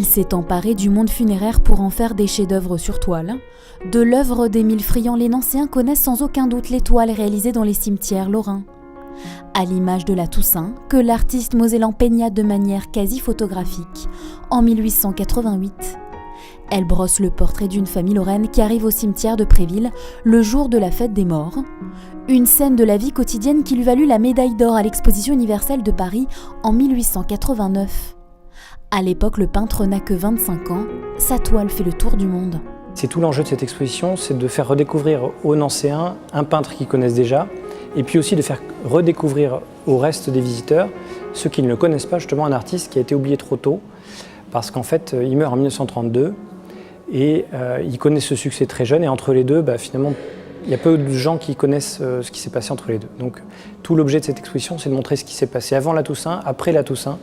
s'est emparé du monde funéraire pour en faire des chefs-d'œuvre sur toile. De l'œuvre d'Émile Friant, les Nancéens connaissent sans aucun doute les toiles réalisées dans les cimetières lorrains. À l'image de la Toussaint, que l'artiste mosellan peigna de manière quasi photographique en 1888. Elle brosse le portrait d'une famille lorraine qui arrive au cimetière de Préville le jour de la fête des morts. Une scène de la vie quotidienne qui lui valut la médaille d'or à l'Exposition universelle de Paris en 1889. À l'époque, le peintre n'a que 25 ans, sa toile fait le tour du monde. C'est tout l'enjeu de cette exposition, c'est de faire redécouvrir aux Nancéens un peintre qu'ils connaissent déjà, et puis aussi de faire redécouvrir au reste des visiteurs, ceux qui ne le connaissent pas, justement un artiste qui a été oublié trop tôt, parce qu'en fait, il meurt en 1932, et il connaît ce succès très jeune, et entre les deux, finalement, il y a peu de gens qui connaissent ce qui s'est passé entre les deux. Donc tout l'objet de cette exposition, c'est de montrer ce qui s'est passé avant la Toussaint, après la Toussaint,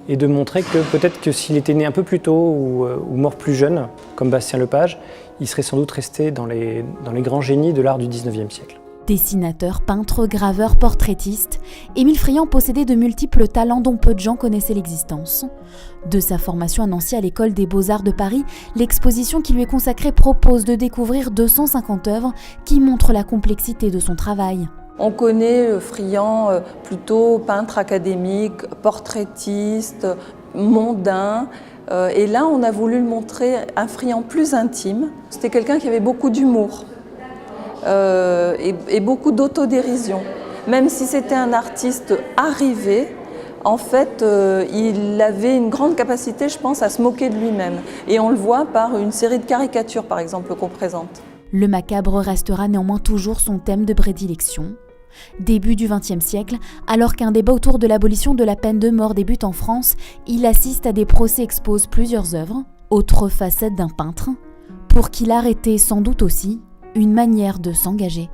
et de montrer que peut-être que s'il était né un peu plus tôt ou mort plus jeune, comme Bastien Lepage, il serait sans doute resté dans les grands génies de l'art du XIXe siècle. Dessinateur, peintre, graveur, portraitiste, Émile Friant possédait de multiples talents dont peu de gens connaissaient l'existence. De sa formation à Nancy à l'École des Beaux-Arts de Paris, l'exposition qui lui est consacrée propose de découvrir 250 œuvres qui montrent la complexité de son travail. On connaît Friant plutôt peintre académique, portraitiste, mondain. Et là, on a voulu le montrer un Friant plus intime. C'était quelqu'un qui avait beaucoup d'humour et beaucoup d'autodérision. Même si c'était un artiste arrivé, en fait, il avait une grande capacité, je pense, à se moquer de lui-même. Et on le voit par une série de caricatures, par exemple, qu'on présente. Le macabre restera néanmoins toujours son thème de prédilection. Début du XXe siècle, alors qu'un débat autour de l'abolition de la peine de mort débute en France, il assiste à des procès exposent plusieurs œuvres, autre facette d'un peintre, pour qui l'art était sans doute aussi une manière de s'engager.